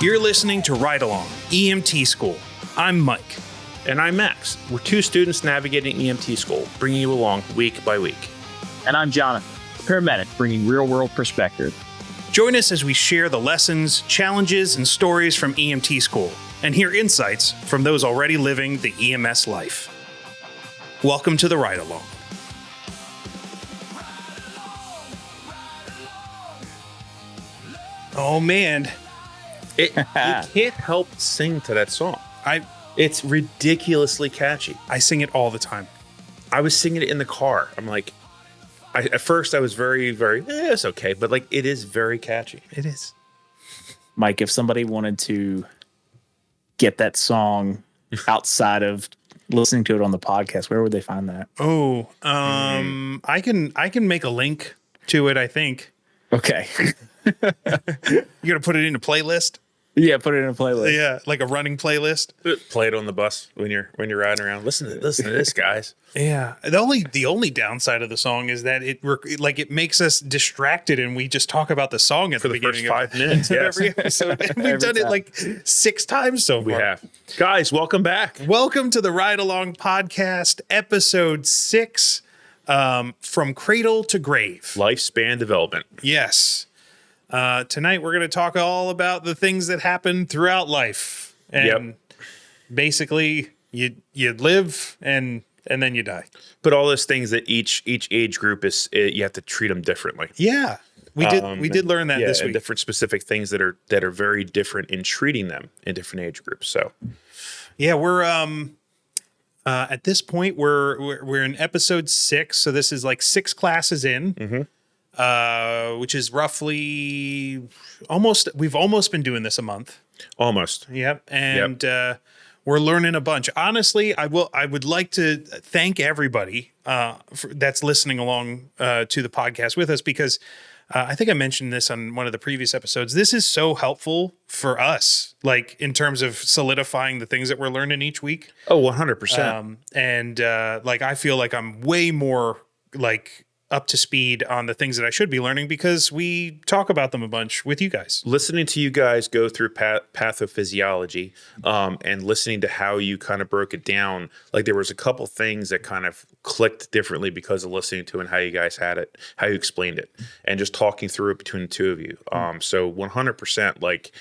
You're listening to Ride Along, EMT School. I'm Mike. And I'm Max. We're two students navigating EMT school, bringing you along week by week. And I'm Jonathan, paramedic, bringing real-world perspective. Join us as we share the lessons, challenges, and stories from EMT school, and hear insights from those already living the EMS life. Welcome to the Ride Along. Oh, man. You can't help sing to that song. It's ridiculously catchy. I sing it all the time. I was singing it in the car. I'm like, at first I was very, it's okay. But like, it is very catchy. It is. Mike, if somebody wanted to get that song outside of listening to it on the podcast, where would they find that? Oh, I can make a link to it, I think. Okay. You gonna put it in a playlist? Yeah, put it in a playlist. Yeah, like a running playlist. Play it on the bus when you're riding around. Listen to this, guys. Yeah. The only downside of the song is that it makes us distracted, and we just talk about the song at the beginning first 5 minutes. Yes. Every episode. And we've done it like 6 times so far. We have. Guys, welcome back. Welcome to the Ride Along Podcast, episode 6, from Cradle to Grave. Lifespan development. Yes. Tonight we're going to talk all about the things that happen throughout life, and basically you live and then you die. But all those things that each age group is, you have to treat them differently. Yeah, we did learn that this week. And different specific things that are very different in treating them in different age groups. So yeah, we're at this point we're in episode 6, so this is like 6 classes in. Mm-hmm. Which is roughly we've almost been doing this a month. Almost. Yep. And we're learning a bunch. Honestly, I would like to thank everybody that's listening along to the podcast with us, because I think I mentioned this on one of the previous episodes. This is so helpful for us, like in terms of solidifying the things that we're learning each week. Oh, 100%. And I feel like I'm way more like up to speed on the things that I should be learning, because we talk about them a bunch with you guys. Listening to you guys go through pathophysiology, and listening to how you kind of broke it down, like there was a couple things that kind of clicked differently because of listening to and how you guys had it, how you explained it, and just talking through it between the two of you. So 100%, like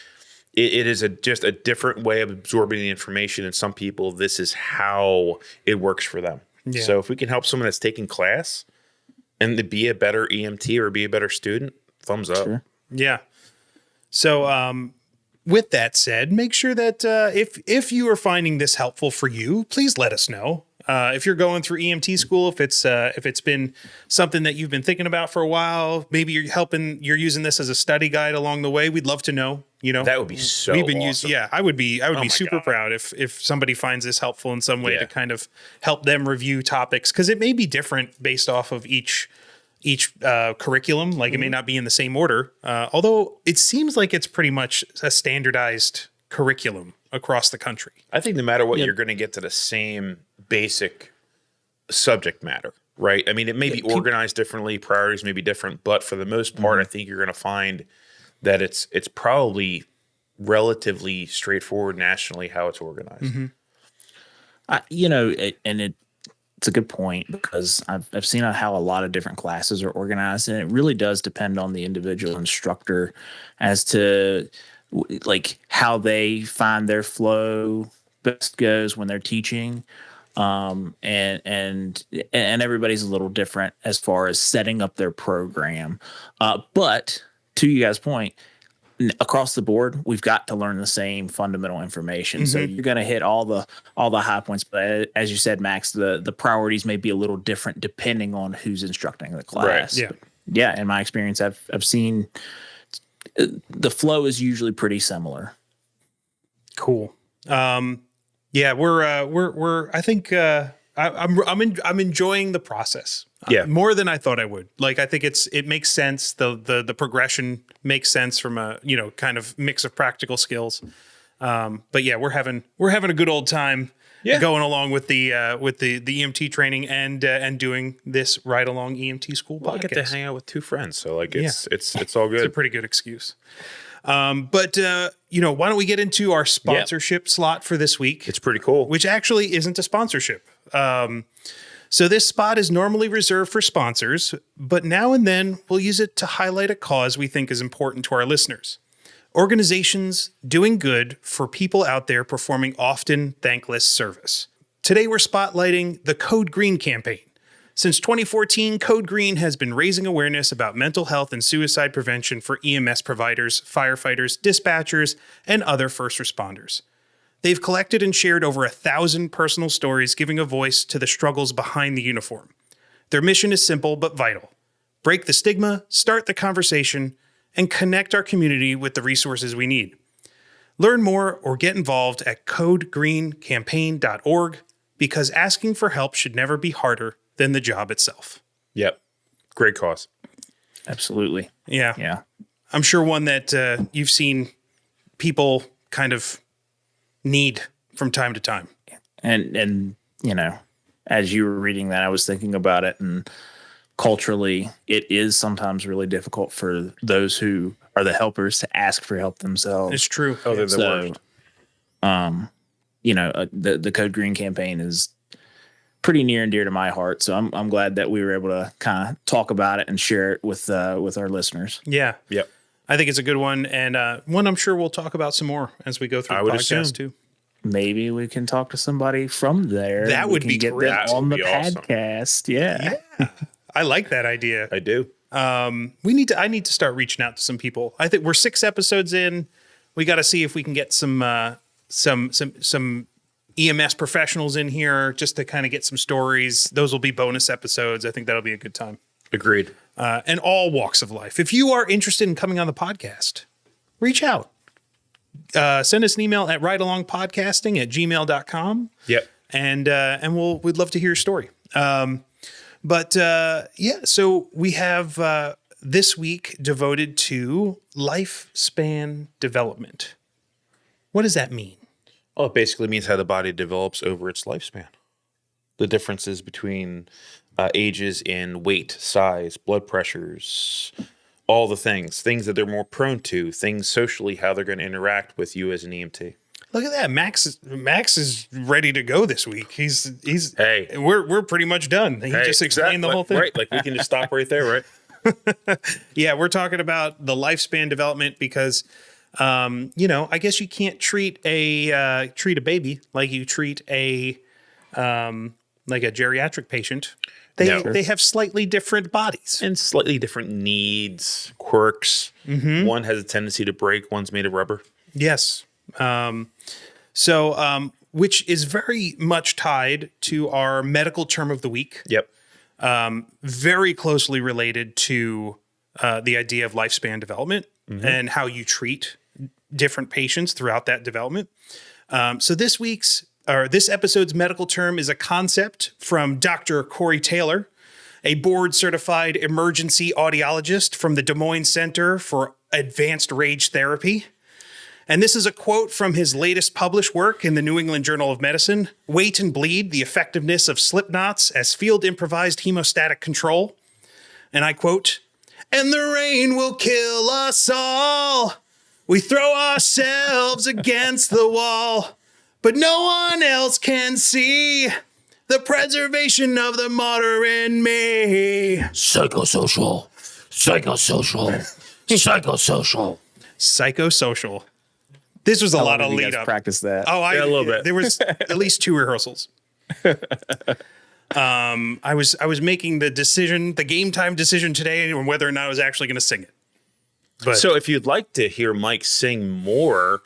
it is just a different way of absorbing the information. And some people, this is how it works for them. Yeah. So if we can help someone that's taking class and to be a better EMT or be a better student, thumbs up. Sure. Yeah. So with that said, make sure that if you are finding this helpful for you, please let us know. If you're going through EMT school, if it's been something that you've been thinking about for a while, maybe you're using this as a study guide along the way, we'd love to know. You know, that would be so awesome. I would be super proud if somebody finds this helpful in some way to kind of help them review topics, because it may be different based off of each curriculum. Like it may not be in the same order, although it seems like it's pretty much a standardized curriculum across the country. I think no matter what, you're going to get to the same basic subject matter, right? I mean, it may be organized differently, priorities may be different, but for the most part, I think you're going to find that it's probably relatively straightforward nationally how it's organized. Mm-hmm. It's a good point, because I've seen how a lot of different classes are organized, and it really does depend on the individual instructor as to like how they find their flow best goes when they're teaching. And everybody's a little different as far as setting up their program. But to you guys' point, across the board, we've got to learn the same fundamental information. Mm-hmm. So you're going to hit all the high points. But as you said, Max, the priorities may be a little different depending on who's instructing the class. Right. Yeah. In my experience, I've seen the flow is usually pretty similar. Cool. We're I think I'm enjoying the process. More than I thought I would. Like, I think it makes sense. The progression makes sense from a, kind of mix of practical skills. But yeah, we're having a good old time going along with the EMT training and doing this Ride Along EMT School podcast. I get to hang out with 2 friends, so like it's all good. It's a pretty good excuse. But why don't we get into our sponsorship slot for this week? It's pretty cool. Which actually isn't a sponsorship. So this spot is normally reserved for sponsors, but now and then we'll use it to highlight a cause we think is important to our listeners. Organizations doing good for people out there performing often thankless service. Today we're spotlighting the Code Green campaign. Since 2014, Code Green has been raising awareness about mental health and suicide prevention for EMS providers, firefighters, dispatchers, and other first responders. They've collected and shared over 1,000 personal stories, giving a voice to the struggles behind the uniform. Their mission is simple but vital. Break the stigma, start the conversation, and connect our community with the resources we need. Learn more or get involved at codegreencampaign.org, because asking for help should never be harder than the job itself. Yep. Great cause. Absolutely. Yeah. I'm sure one that you've seen people kind of need from time to time. And as you were reading that, I was thinking about it, and culturally it is sometimes really difficult for those who are the helpers to ask for help themselves. It's true. Oh, they're the worst. The Code Green campaign is pretty near and dear to my heart. So I'm glad that we were able to kind of talk about it and share it with our listeners. Yeah. Yep. I think it's a good one, and one I'm sure we'll talk about some more as we go through the podcast too. Maybe we can talk to somebody from there. That would be great. Them on the podcast. Awesome. Yeah. I like that idea. I do. I need to start reaching out to some people. I think we're 6 episodes in. We got to see if we can get some EMS professionals in here just to kind of get some stories. Those will be bonus episodes. I think that'll be a good time. Agreed. And all walks of life. If you are interested in coming on the podcast, reach out. Send us an email at ridealongpodcasting@gmail.com. Yep. And we'd love to hear your story. So we have this week devoted to lifespan development. What does that mean? Well, it basically means how the body develops over its lifespan. The differences between ages in weight, size, blood pressures, all the things that they're more prone to, things socially, how they're going to interact with you as an EMT. Look at that. Max is ready to go this week. He's hey. We're pretty much done. He just explained the whole thing. Right. Like we can just stop right there, right? Yeah, we're talking about the lifespan development because I guess you can't treat a treat a baby like you treat a geriatric patient. They have slightly different bodies and slightly different needs, quirks. Mm-hmm. One has a tendency to break. One's made of rubber. Yes. Which is very much tied to our medical term of the week. Yep. Very closely related to the idea of lifespan development and how you treat different patients throughout that development. So this episode's medical term is a concept from Dr. Corey Taylor, a board-certified emergency audiologist from the Des Moines Center for Advanced Rage Therapy. And this is a quote from his latest published work in the New England Journal of Medicine, Wait and Bleed, the Effectiveness of Slip Knots as Field Improvised Hemostatic Control. And I quote, "And the rain will kill us all. We throw ourselves against the wall, but no one else can see the preservation of the martyr in me." Psychosocial. Psychosocial. This was a lot of lead up. Practice that. Oh, a little bit. There was at least 2 rehearsals. I was making the game time decision today on whether or not I was actually going to sing it. But so if you'd like to hear Mike sing more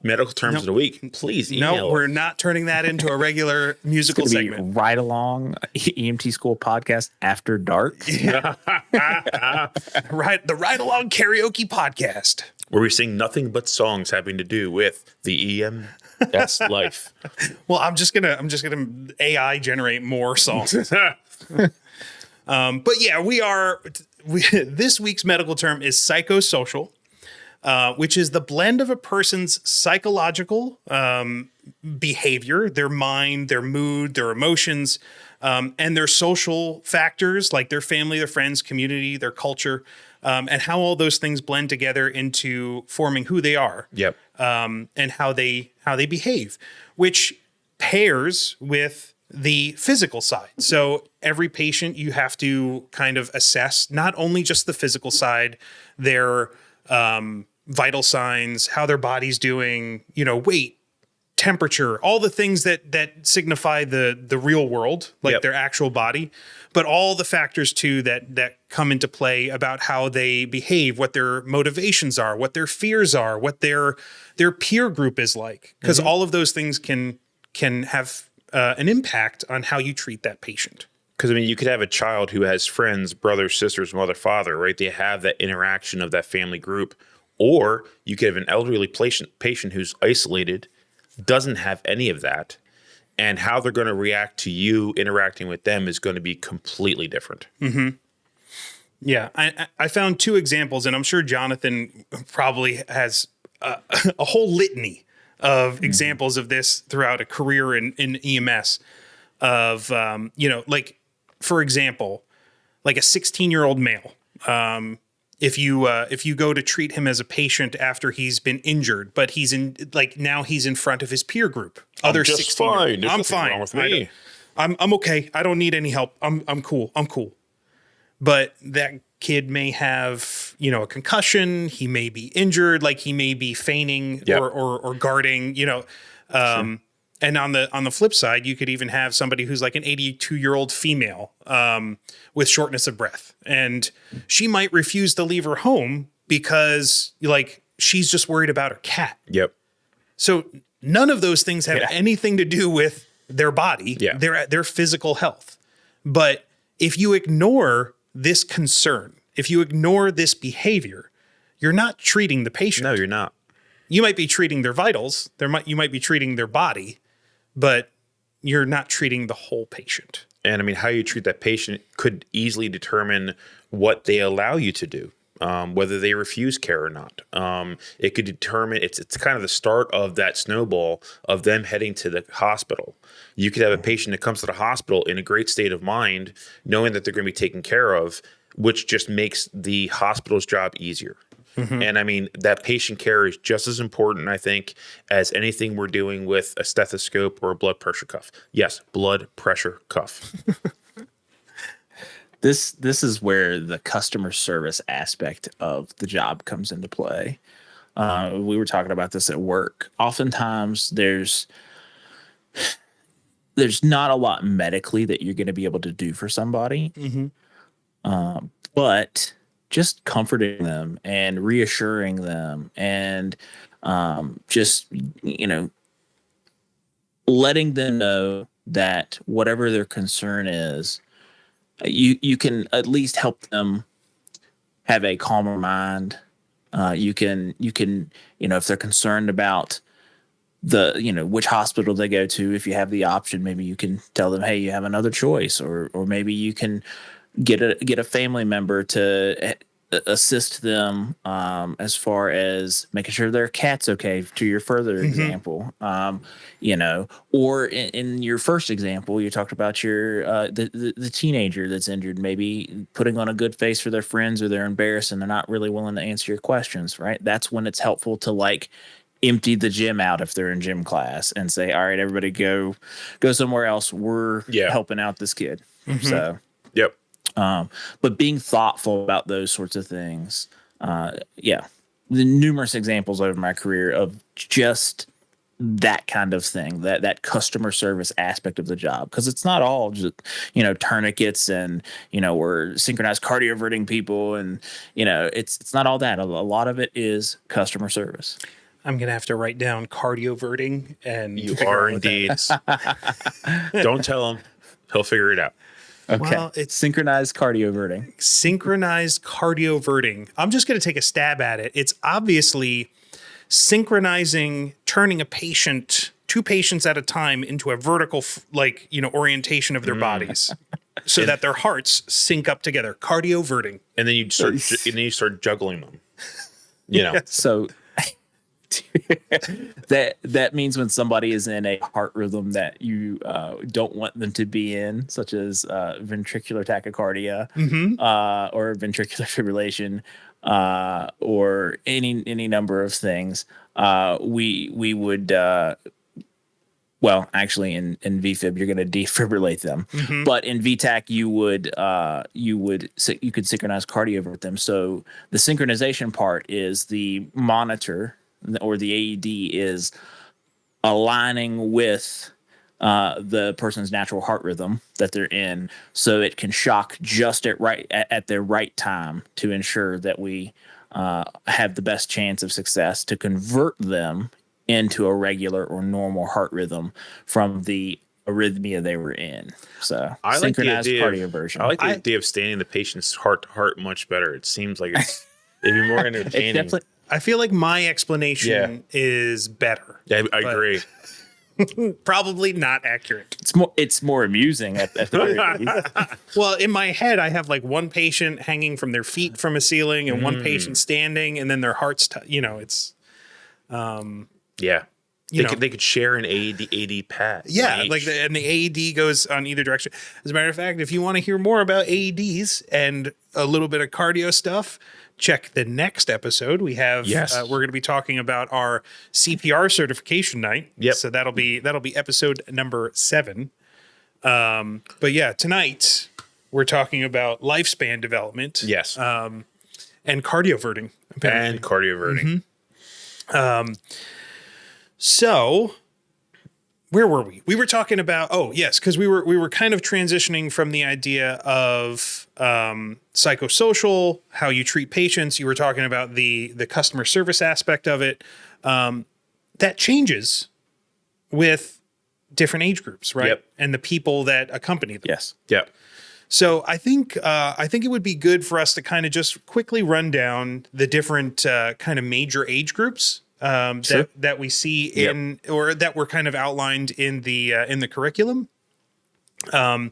medical terms of the week, please email us. We're not turning that into a regular musical segment. Ride Along EMT School podcast after dark. The Ride Along Karaoke podcast, where we sing nothing but songs having to do with the EMS life. Well, I'm just gonna AI generate more songs. But yeah, this week's medical term is psychosocial, which is the blend of a person's psychological behavior, their mind, their mood, their emotions, and their social factors like their family, their friends, community, their culture, and how all those things blend together into forming who they are. Yep. And how they behave, which pairs with the physical side. So every patient you have to kind of assess not only just the physical side, their vital signs, how their body's doing, weight, temperature, all the things that signify the real world, like their actual body, but all the factors too that come into play about how they behave, what their motivations are, what their fears are, what their peer group is like, because all of those things can have an impact on how you treat that patient. Because, you could have a child who has friends, brothers, sisters, mother, father, right? They have that interaction of that family group. Or you could have an elderly patient who's isolated, doesn't have any of that. And how they're going to react to you interacting with them is going to be completely different. Mm-hmm. Yeah. I found 2 examples, and I'm sure Jonathan probably has a whole litany of examples of this throughout a career in EMS of, like, for example, like a 16-year-old male. If you go to treat him as a patient after he's been injured, but he's now he's in front of his peer group. Other 16. Fine. I'm fine. Wrong with me. I'm okay. I don't need any help. I'm cool. But that kid may have, a concussion. He may be injured, like he may be feigning or guarding, Sure. And on the flip side, you could even have somebody who's like an 82-year-old female with shortness of breath. And she might refuse to leave her home because she's just worried about her cat. Yep. So none of those things have anything to do with their body, their physical health. But if you ignore this concern, if you ignore this behavior, you're not treating the patient. No, you're not. You might be treating their vitals. You might be treating their body, but you're not treating the whole patient. And how you treat that patient could easily determine what they allow you to do, whether they refuse care or not. It could determine, it's kind of the start of that snowball of them heading to the hospital. You could have a patient that comes to the hospital in a great state of mind, knowing that they're going to be taken care of, which just makes the hospital's job easier. Mm-hmm. And that patient care is just as important, I think, as anything we're doing with a stethoscope or a blood pressure cuff. Yes, blood pressure cuff. This is where the customer service aspect of the job comes into play. We were talking about this at work. Oftentimes there's not a lot medically that you're going to be able to do for somebody. Mm-hmm. But just comforting them and reassuring them and just, letting them know that whatever their concern is, you can at least help them have a calmer mind. You can, if they're concerned about which hospital they go to, if you have the option, maybe you can tell them, hey, you have another choice, or maybe you can get a family member to assist them as far as making sure their cat's okay, to your further example. Or in your first example, you talked about your the teenager that's injured, maybe putting on a good face for their friends, or they're embarrassed and they're not really willing to answer your questions, right? That's when it's helpful to empty the gym out if they're in gym class and say, all right, everybody go somewhere else. We're helping out this kid. Mm-hmm. So, yep. But being thoughtful about those sorts of things. The numerous examples over my career of just that kind of thing, that customer service aspect of the job. Because it's not all just, tourniquets and, we're synchronized cardioverting people. And, it's not all that. A lot of it is customer service. I'm going to have to write down cardioverting. And you are indeed. Don't tell him. He'll figure it out. Okay. Well, it's synchronized cardioverting. Synchronized cardioverting. I'm just going to take a stab at it. It's obviously synchronizing, turning two patients at a time into a vertical, orientation of their bodies, so that their hearts sync up together. Cardioverting. And then you start juggling them. So that means when somebody is in a heart rhythm that you don't want them to be in, such as ventricular tachycardia or ventricular fibrillation or any number of things. We would well, actually, in VFib, you're going to defibrillate them, but in VTAC, you could synchronize cardiovert them. So the synchronization part is the monitor or the AED is aligning with the person's natural heart rhythm that they're in, so it can shock just at the right time to ensure that we have the best chance of success to convert them into a regular or normal heart rhythm from the arrhythmia they were in. So I like synchronized the idea cardioversion. I like the idea of standing the patient's heart to heart much better. It seems like it'd be more entertaining. I feel like my explanation is better. Yeah, I agree. Probably not accurate. It's more amusing at the very least. Well, in my head, I have like one patient hanging from their feet from a ceiling and one patient standing, and then their hearts. It's. Yeah. They could share an AED pad. Yeah, and the AED goes on either direction. As a matter of fact, if you want to hear more about AEDs and a little bit of cardio stuff, check the next episode. We have we're going to be talking about our CPR certification night. Yep. So that'll be episode number 7. But yeah, tonight we're talking about lifespan development. Yes. And cardioverting. Apparently. And cardioverting. So where were we? We were talking about, because we were kind of transitioning from the idea of psychosocial, how you treat patients. You were talking about the customer service aspect of it. That changes with different age groups, right? Yep. And the people that accompany them. Yes. Yep. So I think it would be good for us to kind of just quickly run down the different kind of major age groups that we see in, or that were kind of outlined in the curriculum. But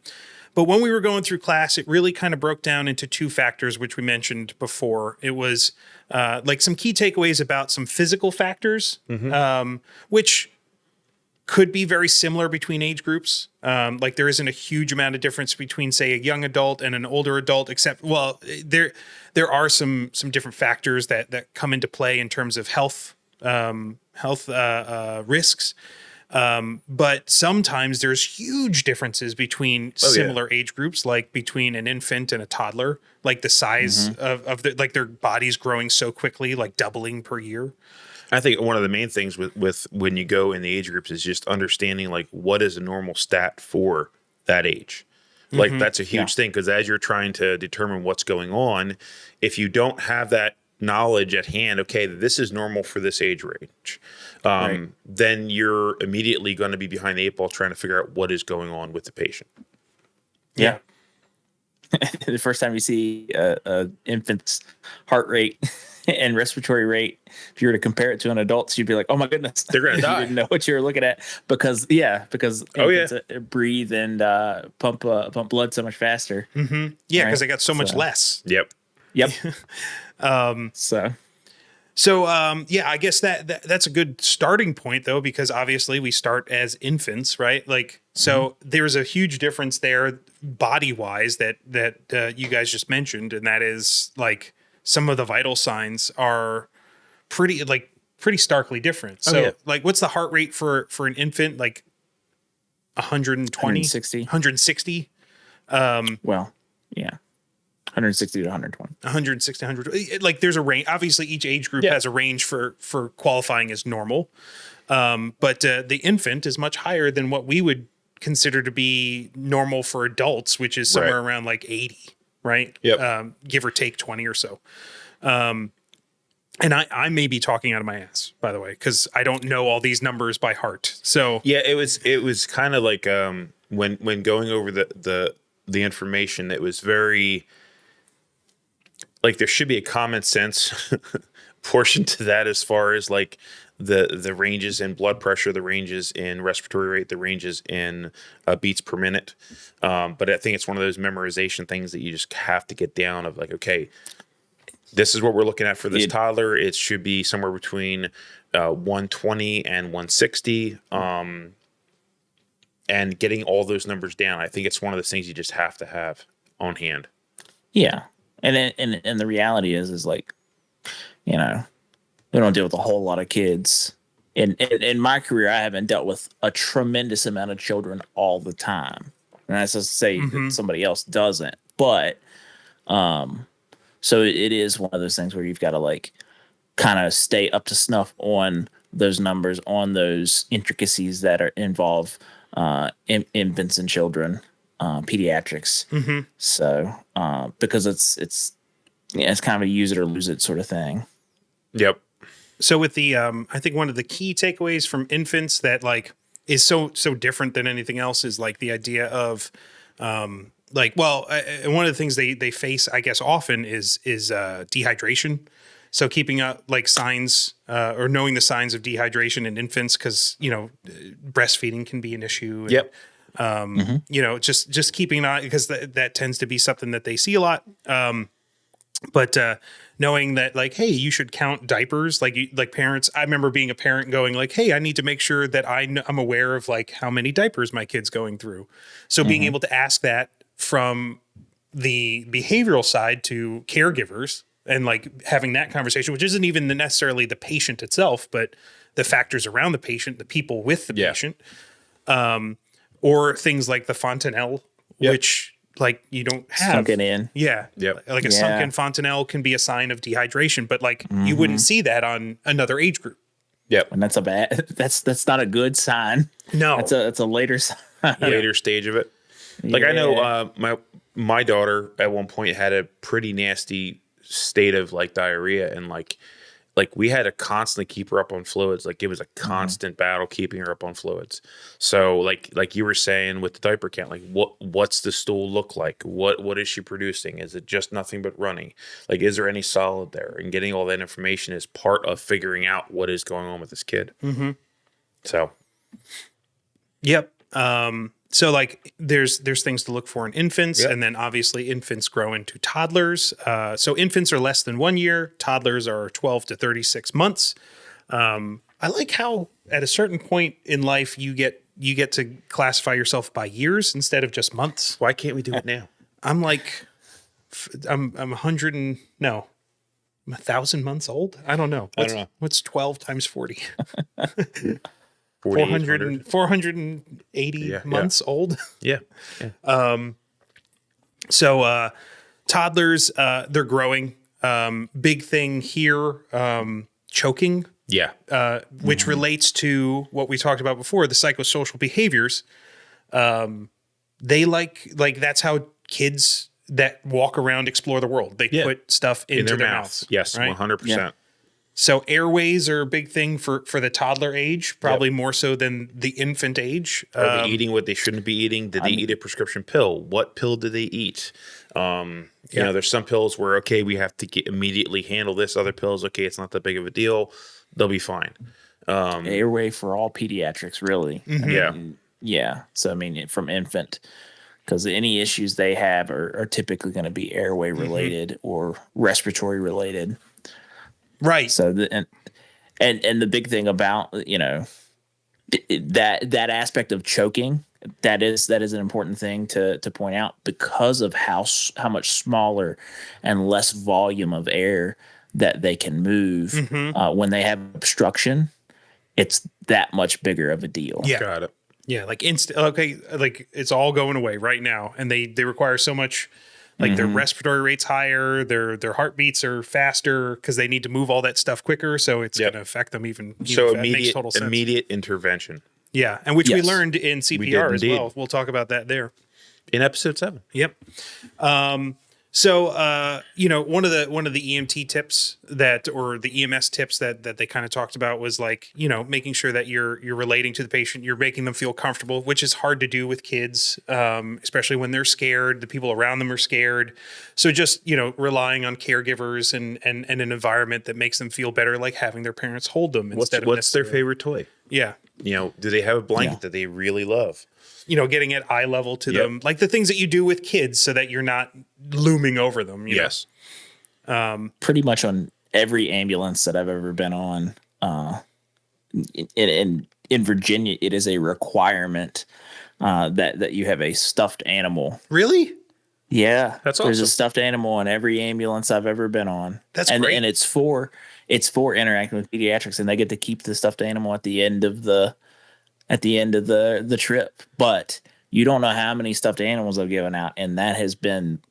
when we were going through class, it really kind of broke down into 2 factors, which we mentioned before. It was like some key takeaways about some physical factors, which could be very similar between age groups. Like there isn't a huge amount of difference between, say, a young adult and an older adult, except, there are some different factors that come into play in terms of health risks. But sometimes there's huge differences between similar age groups, like between an infant and a toddler, like the size of their bodies growing so quickly, like doubling per year. I think one of the main things with when you go in the age groups is just understanding like what is a normal stat for that age. Like that's a huge thing, because as you're trying to determine what's going on, if you don't have that knowledge at hand, okay, this is normal for this age range, then you're immediately going to be behind the 8 ball trying to figure out what is going on with the patient. Yeah. The first time you see a infant's heart rate and respiratory rate, if you were to compare it to an adult's, you'd be like, oh my goodness, they're going to die. You didn't know what you were looking at because infants breathe and pump blood so much faster. Yeah, because they got so much less. Yep. So I guess that's a good starting point, though, because obviously we start as infants, right? Like, so there's a huge difference there body wise that you guys just mentioned. And that is like some of the vital signs are pretty starkly different. So like, what's the heart rate for an infant? Like 120, 160. Well, yeah. 160 to 120. 160, 100. Like there's a range. Obviously, each age group has a range for qualifying as normal. But the infant is much higher than what we would consider to be normal for adults, which is somewhere around like 80, right? Yep. Give or take 20 or so. And I may be talking out of my ass, by the way, because I don't know all these numbers by heart. So yeah, it was kind of like when going over the information, it was very like there should be a common sense portion to that, as far as like the ranges in blood pressure, the ranges in respiratory rate, the ranges in beats per minute. But I think it's one of those memorization things that you just have to get down of like, okay, this is what we're looking at for this toddler. It should be somewhere between 120 and 160. And getting all those numbers down, I think it's one of those things you just have to have on hand. Yeah. And the reality is like, we don't deal with a whole lot of kids. In my career, I haven't dealt with a tremendous amount of children all the time. And that's just to say that somebody else doesn't. But so it is one of those things where you've got to like kind of stay up to snuff on those numbers, on those intricacies that are involve infants and children, pediatrics. So because it's kind of a use it or lose it sort of thing. Yep. So with the I think one of the key takeaways from infants that like is so different than anything else is like the idea of one of the things they face, I guess, often is dehydration. So keeping up like signs or knowing the signs of dehydration in infants, because breastfeeding can be an issue. And, just keeping an eye, because that tends to be something that they see a lot. But knowing that like, hey, you should count diapers, like parents. I remember being a parent going like, hey, I need to make sure that I'm aware of like how many diapers my kid's going through. So being able to ask that from the behavioral side to caregivers and like having that conversation, which isn't even necessarily the patient itself, but the factors around the patient, the people with the patient, or things like the fontanelle, which like you don't have sunken in. Yeah. Yep. Like a sunken fontanelle can be a sign of dehydration, but like you wouldn't see that on another age group. Yep. And that's not a good sign. No. That's a later sign. Later stage of it. Like I know my daughter at one point had a pretty nasty state of like diarrhea, and like we had to constantly keep her up on fluids. Like it was a constant battle keeping her up on fluids. So like you were saying with the diaper count, like what's the stool look like? What is she producing? Is it just nothing but runny? Like is there any solid there? And getting all that information is part of figuring out what is going on with this kid. So Yep. So like there's things to look for in infants, and then obviously infants grow into toddlers. So infants are less than 1 year. Toddlers are 12 to 36 months. I like how at a certain point in life you get to classify yourself by years instead of just months. why can't we do it now? I'm like, I'm 1,000 months old. I don't know. I don't know. What's 12 times 40? 4,800. 480 months old. Yeah. So toddlers, they're growing. Big thing here, choking, which relates to what we talked about before, the psychosocial behaviors. They like that's how kids that walk around explore the world. They put stuff into their mouths. Yes, right? 100%. Yeah. So airways are a big thing for the toddler age, probably more so than the infant age. Are they eating what they shouldn't be eating? Did they eat a prescription pill? What pill did they eat? There's some pills where, okay, we have to immediately handle this. Other pills, okay, it's not that big of a deal. They'll be fine. Airway for all pediatrics, really. Yeah. So, I mean, from infant, because any issues they have are typically going to be airway related or respiratory related. Right. So and the big thing about that aspect of choking, that is an important thing to point out, because of how much smaller and less volume of air that they can move when they have obstruction. It's that much bigger of a deal. Yeah. Got it. Yeah, like like it's all going away right now, and they require so much. Like their respiratory rate's higher, their heartbeats are faster because they need to move all that stuff quicker. So it's going to affect them even. So that makes total sense. Immediate intervention. Yeah, and which we learned in CPR as well. We'll talk about that there in episode 7. Yep. So one of the EMT tips or the EMS tips that they kind of talked about was like, making sure that you're relating to the patient, you're making them feel comfortable, which is hard to do with kids, especially when they're scared, the people around them are scared. So just, relying on caregivers and an environment that makes them feel better, like having their parents hold them instead of what's their favorite toy? Yeah. Do they have a blanket that they really love? Getting at eye level to them, like the things that you do with kids so that you're not looming over them. Yes. Pretty much on every ambulance that I've ever been on, in Virginia, it is a requirement that you have a stuffed animal. Really? Yeah, That's There's a awesome. stuffed animal on every ambulance I've ever been on. That's and great. and it's for interacting with pediatrics, and they get to keep the stuffed animal at the end of the trip. But you don't know how many stuffed animals I've given out, and that has been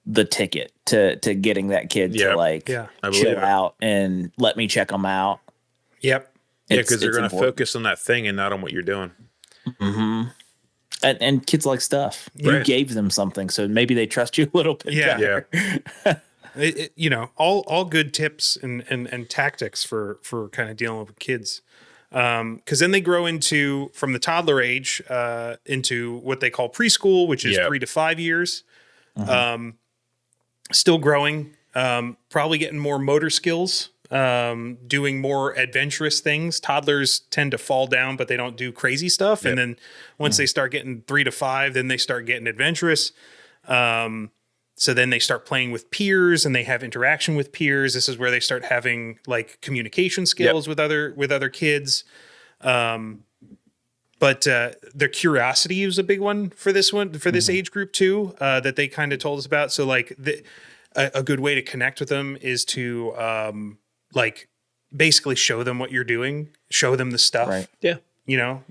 the ticket to getting that kid to chill out and let me check them out. Yep. Yeah, because they're going to focus on that thing and not on what you're doing. Mm-hmm. And kids like stuff. You gave them something, so maybe they trust you a little bit better. Yeah. All good tips and tactics for kind of dealing with kids. Because then they grow from the toddler age into what they call preschool, which is 3 to 5 years. Mm-hmm. Still growing, probably getting more motor skills, doing more adventurous things. Toddlers tend to fall down, but they don't do crazy stuff. Yep. And then once they start getting 3 to 5, then they start getting adventurous. So then they start playing with peers and they have interaction with peers. This is where they start having like communication skills with other kids. But their curiosity is a big one for this age group too, that they kind of told us about. So like a good way to connect with them is to like basically show them what you're doing, show them the stuff. Right. Yeah.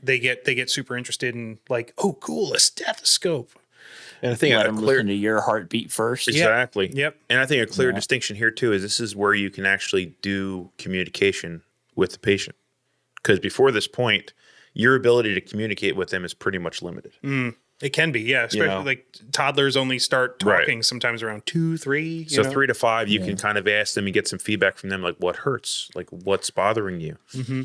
They get super interested in like, oh, cool, a stethoscope. And I think let them listen to your heartbeat first. Exactly. Yep. And I think a clear distinction here too is this is where you can actually do communication with the patient. Because before this point, your ability to communicate with them is pretty much limited. It can be, yeah. Especially like toddlers only start talking sometimes around 2, 3. So 3 to 5, you can kind of ask them and get some feedback from them, like what hurts, like what's bothering you. Mm-hmm.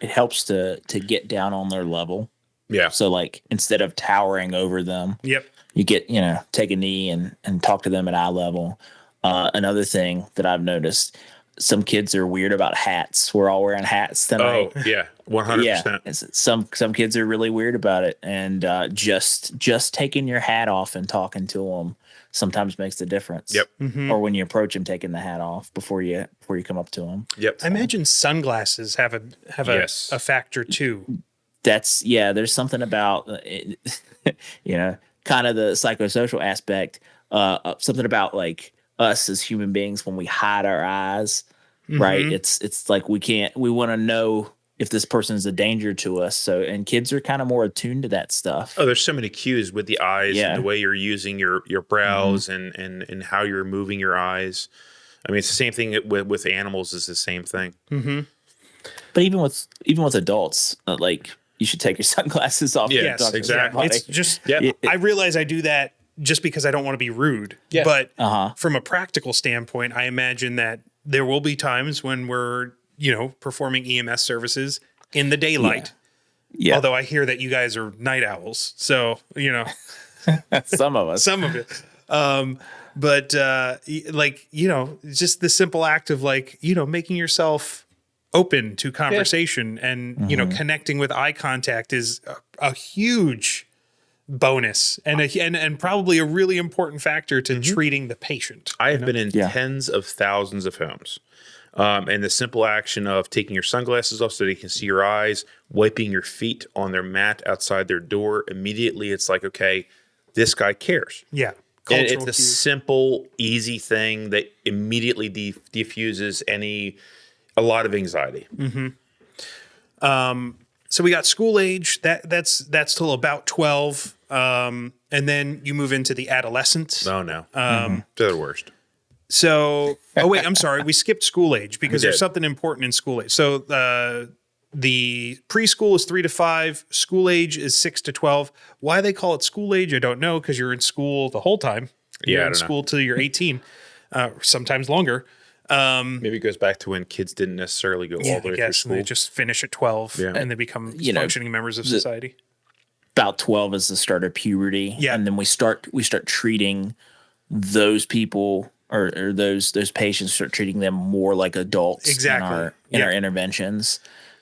It helps to get down on their level. Yeah. So like instead of towering over them, you get, take a knee and talk to them at eye level. Another thing that I've noticed, some kids are weird about hats. We're all wearing hats tonight. Oh yeah, 100%. Yeah. Some kids are really weird about it, and just taking your hat off and talking to them sometimes makes the difference. Yep. Mm-hmm. Or when you approach them, taking the hat off before you come up to them. Yep. I imagine sunglasses have a factor too. There's something about kind of the psychosocial aspect, something about like us as human beings when we hide our eyes, right? It's like we want to know if this person is a danger to us. So, and kids are kind of more attuned to that stuff. Oh, there's so many cues with the eyes and the way you're using your brows and how you're moving your eyes. I mean, it's the same thing with animals. Is the same thing. Mm-hmm. But even with adults, like you should take your sunglasses off. Yes, exactly. It's just I realize I do that just because I don't want to be rude. Yeah. But from a practical standpoint, I imagine that there will be times when we're performing EMS services in the daylight. Yeah. Although I hear that you guys are night owls, so some of us, some of it. But just the simple act of making yourself open to conversation and connecting with eye contact is a huge bonus and probably a really important factor to treating the patient. I have been in tens of thousands of homes. And the simple action of taking your sunglasses off so they can see your eyes, wiping your feet on their mat outside their door, immediately it's like, okay, this guy cares. Yeah. And it's a simple, easy thing that immediately diffuses a lot of anxiety. Mm-hmm. So we got school age. That's till about 12. And then you move into the adolescents. Oh no. They're the worst. So, I'm sorry. We skipped school age because there's something important in school age. So the preschool is 3 to 5. School age is 6 to 12. Why they call it school age, I don't know, because you're in school the whole time. You're in school till you're 18, sometimes longer. Maybe it goes back to when kids didn't necessarily go all the way through school. They just finish at 12 and they become functioning members of society. About 12 is the start of puberty. Yeah. And then we start treating those people or those patients, start treating them more like adults in our interventions.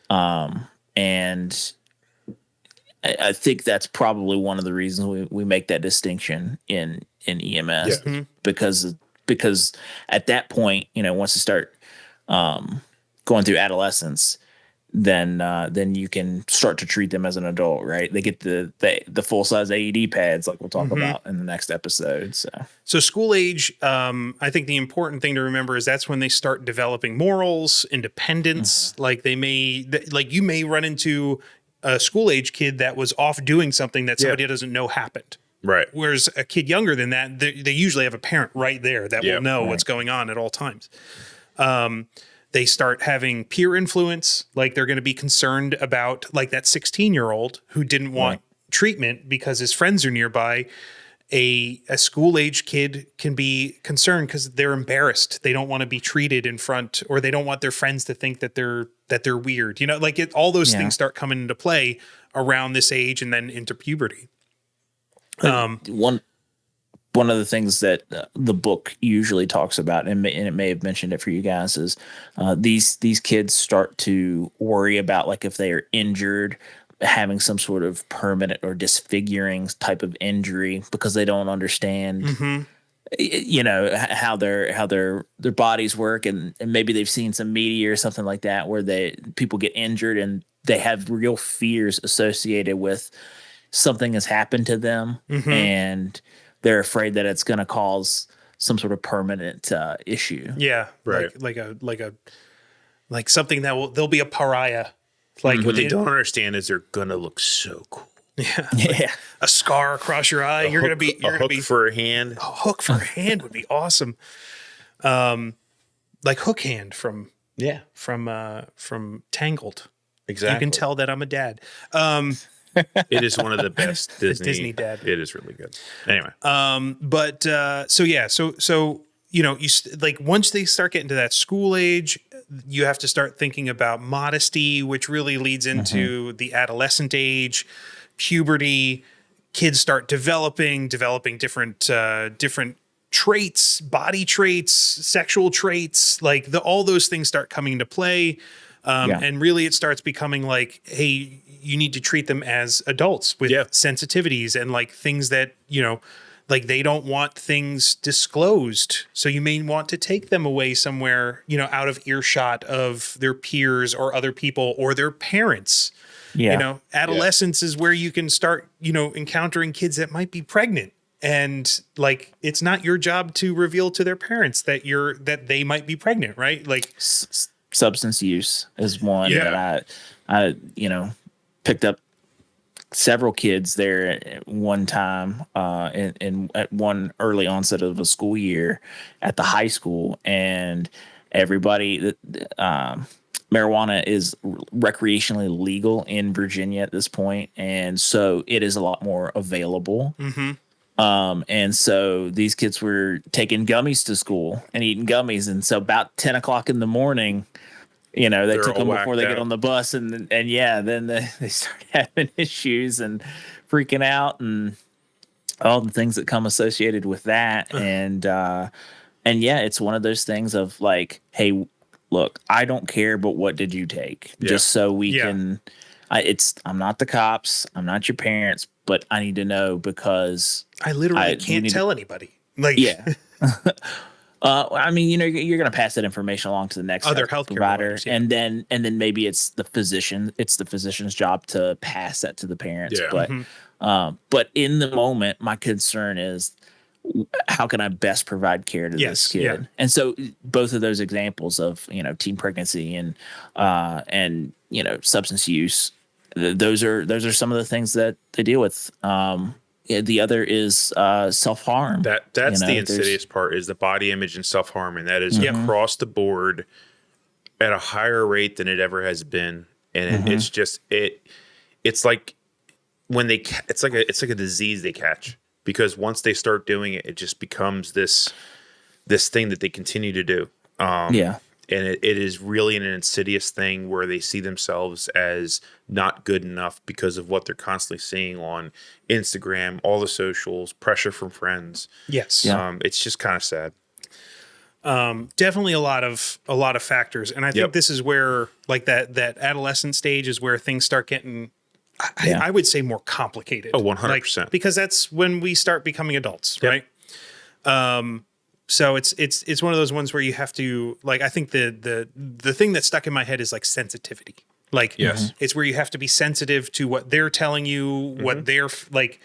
And I think that's probably one of the reasons we make that distinction in EMS because because at that point, once you start going through adolescence, then you can start to treat them as an adult, right? They get the full size AED pads, like we'll talk about in the next episode. So school age, I think the important thing to remember is that's when they start developing morals, independence. Like you may run into a school age kid that was off doing something that somebody doesn't know happened. Right. Whereas a kid younger than that, they usually have a parent right there that will know what's going on at all times. They start having peer influence, like they're going to be concerned about like that 16-year-old who didn't want treatment because his friends are nearby. A school age kid can be concerned because they're embarrassed. They don't want to be treated in front, or they don't want their friends to think that they're weird. All those things start coming into play around this age and then into puberty. One of the things that the book usually talks about, and it may have mentioned it for you guys, is these kids start to worry about, like, if they are injured, having some sort of permanent or disfiguring type of injury, because they don't understand, how their bodies work, and maybe they've seen some media or something like that where people get injured and they have real fears associated with something has happened to them, and they're afraid that it's going to cause some sort of permanent issue. Yeah, right. Like something that there'll be a pariah. Like what they don't understand is they're going to look so cool. Yeah, a scar across your eye. You're going to be a hook for a hand. A hook for a hand would be awesome. Like Hook Hand from Tangled. Exactly. You can tell that I'm a dad. It is one of the best Disney dad. It is really good. Anyway. Once they start getting to that school age, you have to start thinking about modesty, which really leads into the adolescent age, puberty. Kids start developing different traits, body traits, sexual traits, all those things start coming into play. And really it starts becoming like, hey, you need to treat them as adults with sensitivities and like things that, like they don't want things disclosed. So you may want to take them away somewhere, out of earshot of their peers or other people or their parents. Yeah. Adolescence is where you can start, encountering kids that might be pregnant. And like, it's not your job to reveal to their parents that they might be pregnant, right? Like substance use is one that I picked up several kids there at one time at one early onset of a school year at the high school, and everybody marijuana is recreationally legal in Virginia at this point, and so it is a lot more available. And so these kids were taking gummies to school and eating gummies, and so about 10 o'clock in the morning, they took them before they get on the bus, and then they start having issues and freaking out and all the things that come associated with that. And it's one of those things of like, hey, look, I don't care, but what did you take? Just so we can. I'm not the cops, I'm not your parents, but I need to know because I literally can't tell anybody. Like, I mean, you're going to pass that information along to the next other healthcare provider, and then maybe it's the physician. It's the physician's job to pass that to the parents. But in the moment, my concern is, how can I best provide care to this kid? Yeah. And so both of those examples of teen pregnancy and substance use, those are some of the things that they deal with. The other is self-harm. That's the insidious part, is the body image and self-harm, and that is across the board at a higher rate than it ever has been. And it's just it's like when it's like a disease they catch, because once they start doing it, it just becomes this thing that they continue to do. And it is really an insidious thing where they see themselves as not good enough because of what they're constantly seeing on Instagram, all the socials, pressure from friends. Yes. It's just kind of sad. Definitely a lot of factors. And I think this is where like that adolescent stage is where things start getting, I would say, more complicated. Oh, 100%. Because that's when we start becoming adults, right? So it's one of those ones where you have to, like, I think the thing that stuck in my head is like sensitivity. Like, Yes. it's where you have to be sensitive to what they're telling you, what they're like,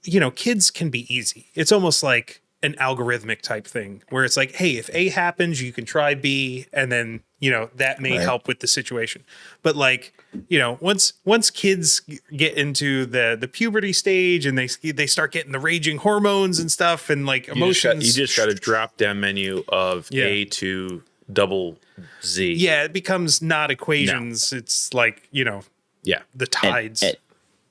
you know, kids can be easy. It's almost like an algorithmic type thing where it's like, hey, if A happens, you can try B, and then, you know, that may help with the situation. But like, you know, once kids get into the puberty stage and they start getting the raging hormones and stuff and like emotions, you just got to drop down menu of A to double Z. Yeah, it becomes not equations. No. It's like, you know, the tides.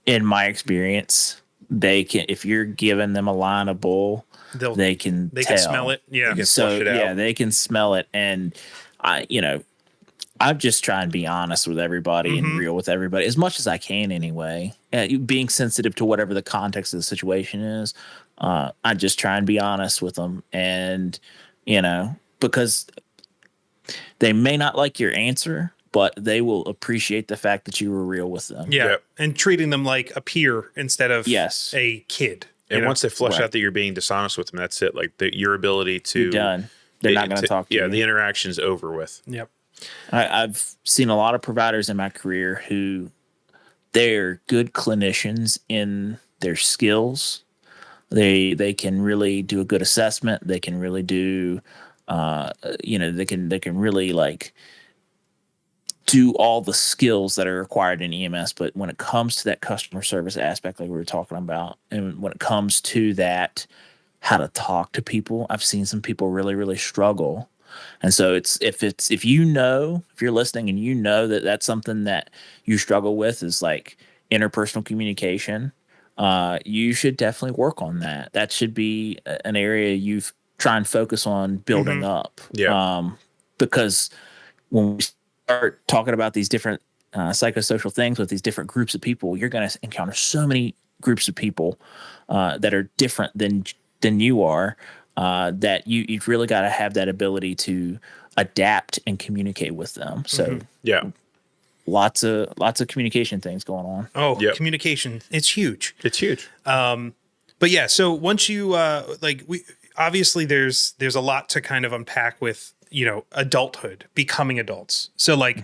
In my experience, they can, if you're giving them a line of bull, they can smell it. Yeah. They can flush it out. They can smell it. And I'm just trying to be honest with everybody and real with everybody as much as I can anyway. Being sensitive to whatever the context of the situation is. I just try and be honest with them. And, you know, because they may not like your answer, but they will appreciate the fact that you were real with them. Yeah. Yep. And treating them like a peer instead of a kid. And once they flush out that you're being dishonest with them, that's it. Like your ability to... You're done. They're not going to talk to you. Yeah, the interaction's over with. Yep. I've seen a lot of providers in my career who they're good clinicians in their skills. They can really do a good assessment. They can really do... they can really like do all the skills that are required in EMS. But when it comes to that customer service aspect, like we were talking about, and when it comes to that, how to talk to people, I've seen some people really, really struggle. And so if you're listening and you know that that's something that you struggle with is like interpersonal communication, you should definitely work on that. That should be an area you try and focus on building up. Yeah. Because when we start talking about these different psychosocial things with these different groups of people, you're going to encounter so many groups of people that are different than you are, that you've really got to have that ability to adapt and communicate with them. So lots of communication things going on. Oh, communication. It's huge. It's huge. But yeah, so once you obviously there's a lot to kind of unpack with, you know, adulthood, becoming adults. So like,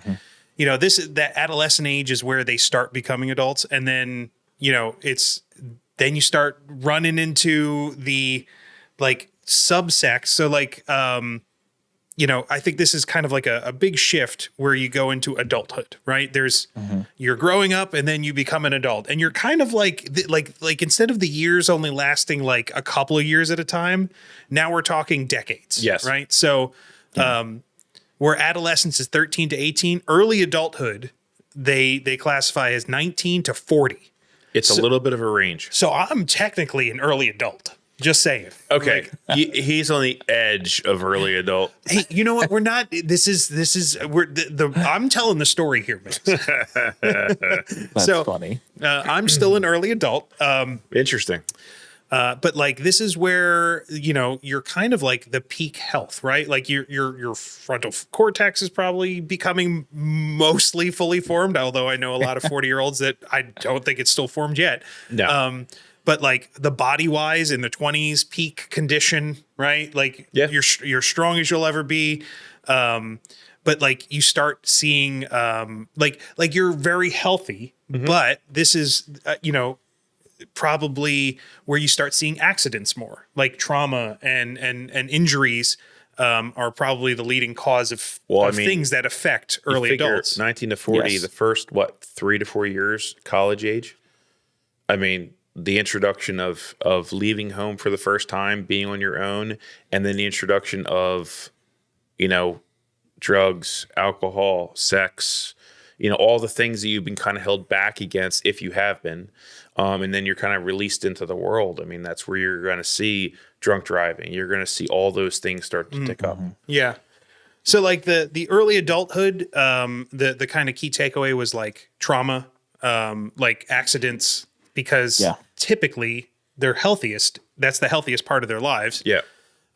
you know, that adolescent age is where they start becoming adults. And then, you know, then you start running into the like subsects. So like, you know, I think this is kind of like a big shift where you go into adulthood, right? There's, you're growing up and then you become an adult and you're kind of like instead of the years only lasting like a couple of years at a time, now we're talking decades. Yes. Right. So, where adolescence is 13 to 18, early adulthood, they classify as 19 to 40. It's a little bit of a range. So I'm technically an early adult. Just saying. Okay. Like, he's on the edge of early adult. Hey, you know what? We're not, I'm telling the story here, man. That's funny. I'm still an early adult. Interesting. But like, this is where, you know, you're kind of like the peak health, right? Like your frontal cortex is probably becoming mostly fully formed. Although I know a lot of 40-year-olds that I don't think it's still formed yet. No. But like the body wise in the 20s, peak condition, right? Like you're strong as you'll ever be. But like you start seeing, like you're very healthy, but this is, you know, probably where you start seeing accidents more, like trauma and injuries are probably the leading cause of things that affect early adults. 19 to 40, the first, 3 to 4 years, college age. I mean, the introduction of leaving home for the first time, being on your own, and then the introduction of, you know, drugs, alcohol, sex, you know, all the things that you've been kind of held back against if you have been. And then you're kind of released into the world. I mean, that's where you're going to see drunk driving. You're going to see all those things start to tick up. Yeah. So like the early adulthood, the kind of key takeaway was like trauma, like accidents, because typically they're healthiest. That's the healthiest part of their lives. Yeah.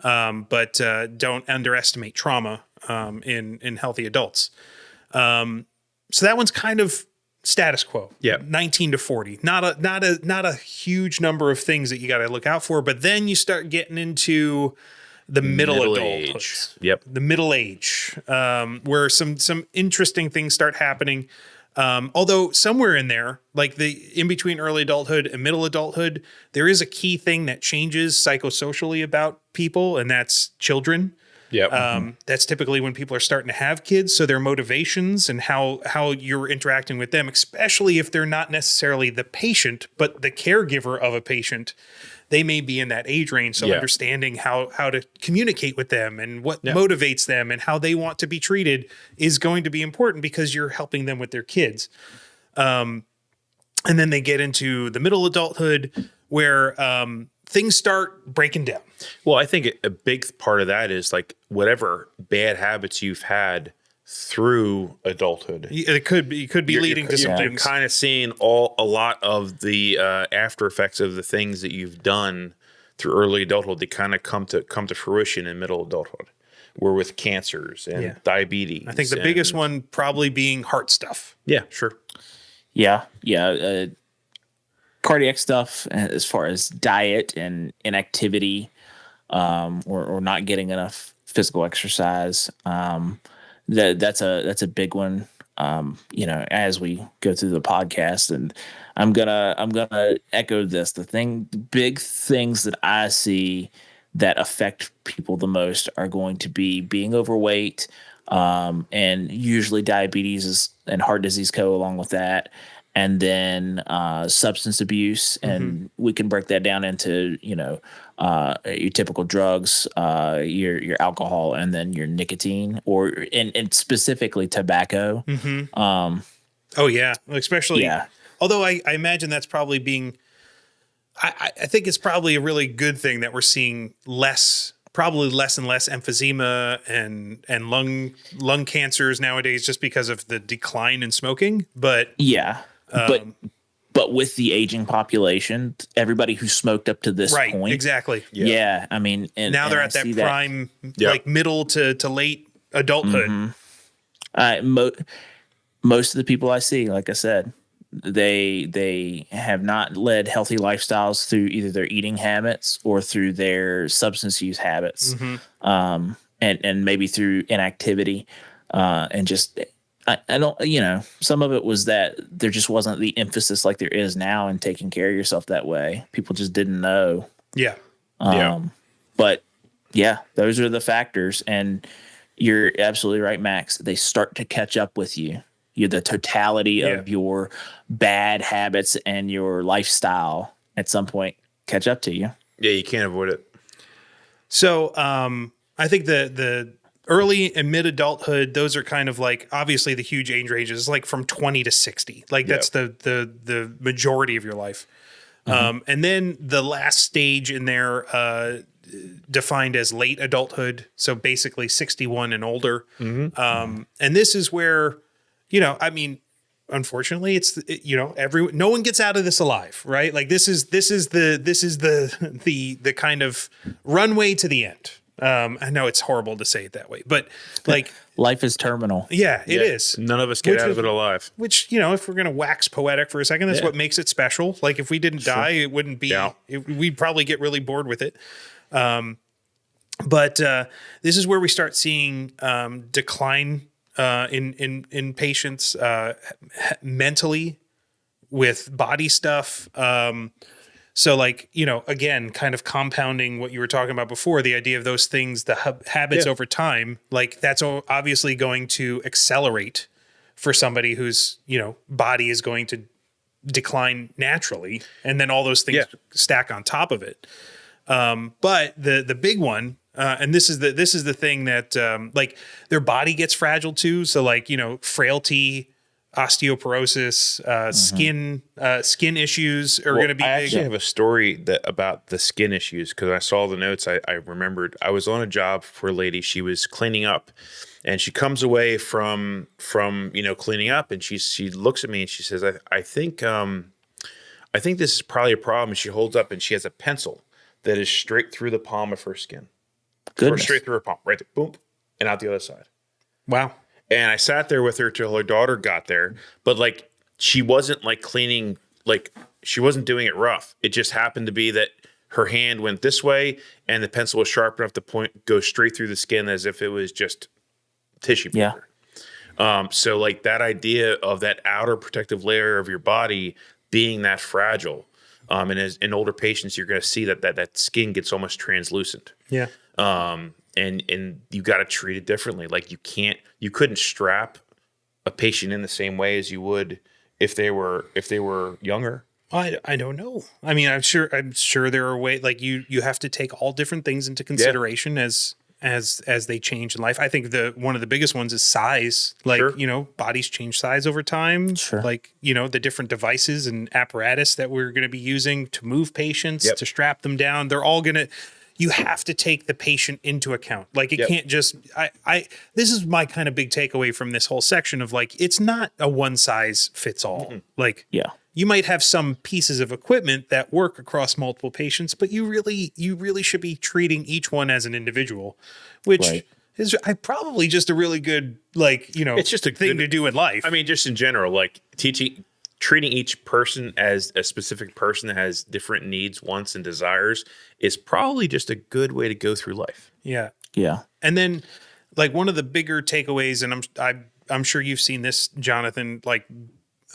But don't underestimate trauma in healthy adults. So that one's kind of status quo. Yeah. 19 to 40. Not a huge number of things that you got to look out for, but then you start getting into the middle adulthood. age. Yep. The middle age, where some interesting things start happening. Although somewhere in there, like the in between early adulthood and middle adulthood, there is a key thing that changes psychosocially about people, and that's children. Yep. That's typically when people are starting to have kids. So their motivations and how you're interacting with them, especially if they're not necessarily the patient, but the caregiver of a patient, they may be in that age range. So understanding how to communicate with them and what motivates them and how they want to be treated is going to be important because you're helping them with their kids. And then they get into the middle adulthood where things start breaking down. Well, I think a big part of that is like whatever bad habits you've had through adulthood. It could be leading to some things. You're kind of seeing a lot of the after effects of the things that you've done through early adulthood. They kind of come to fruition in middle adulthood. We're with cancers and diabetes. I think the biggest one probably being heart stuff. Yeah, sure. Yeah. Cardiac stuff as far as diet and inactivity, or not getting enough physical exercise. That's a big one. As we go through the podcast, and I'm gonna echo this. The big things that I see that affect people the most are going to be being overweight, and usually diabetes and heart disease go along with that. And then substance abuse, and we can break that down into your typical drugs, your alcohol, and then your nicotine, and specifically tobacco. Especially. Although I imagine that's probably being. I think it's probably a really good thing that we're seeing probably less and less emphysema and lung cancers nowadays, just because of the decline in smoking. But But with the aging population, everybody who smoked up to this point. Exactly. Yeah. I mean, now they're at that prime, like middle to late adulthood. Most of the people I see, like I said, they have not led healthy lifestyles through either their eating habits or through their substance use habits, and maybe through inactivity, and just. I don't, some of it was that there just wasn't the emphasis like there is now in taking care of yourself that way. People just didn't know. Yeah. But those are the factors. And you're absolutely right, Max. They start to catch up with you. The totality of your bad habits and your lifestyle at some point catch up to you. Yeah, you can't avoid it. So I think the early and mid adulthood, those are kind of like obviously the huge age ranges, like from 20 to 60. Like that's the majority of your life. And then the last stage in there, defined as late adulthood. So basically 61 and older. And this is where, unfortunately no one gets out of this alive, right? Like this is the kind of runway to the end. I know it's horrible to say it that way, but like life is terminal. Yeah, it is. None of us get out of it alive. Which, if we're going to wax poetic for a second, that's what makes it special. Like if we didn't die, it wouldn't be, we'd probably get really bored with it. But this is where we start seeing decline in patients mentally with body stuff. So like, again, kind of compounding what you were talking about before, the idea of those things, the habits over time, like that's obviously going to accelerate for somebody whose, body is going to decline naturally. And then all those things stack on top of it. But the big one, and this is the thing that like their body gets fragile too. So like, frailty, osteoporosis, skin issues are going to be big. I actually have a story about the skin issues because I saw the notes. I remembered I was on a job for a lady. She was cleaning up, and she comes away from cleaning up, and she looks at me and she says, "I think this is probably a problem." And she holds up and she has a pencil that is straight through the palm of her skin, straight through her palm, right there, boom, and out the other side. Wow. And I sat there with her till her daughter got there, but she wasn't like cleaning, like she wasn't doing it rough. It just happened to be that her hand went this way and the pencil was sharp enough to go straight through the skin as if it was just tissue paper. So like that idea of that outer protective layer of your body being that fragile. And as in older patients, you're going to see that skin gets almost translucent. Yeah. And you got to treat it differently. Like you couldn't strap a patient in the same way as you would if they were younger. I don't know. I mean, I'm sure there are ways, like you have to take all different things into consideration as they change in life. I think one of the biggest ones is size. Like, bodies change size over time. Sure. Like, the different devices and apparatus that we're going to be using to move patients, to strap them down. They're all you have to take the patient into account. Like it can't just, this is my kind of big takeaway from this whole section of like, it's not a one size fits all. Mm-hmm. Like, you might have some pieces of equipment that work across multiple patients, but you really should be treating each one as an individual, which is probably just a really good, it's just a thing to do in life. I mean, just in general, like treating each person as a specific person that has different needs, wants, and desires is probably just a good way to go through life. Yeah. Yeah. And then like one of the bigger takeaways, and I'm sure you've seen this, Jonathan, like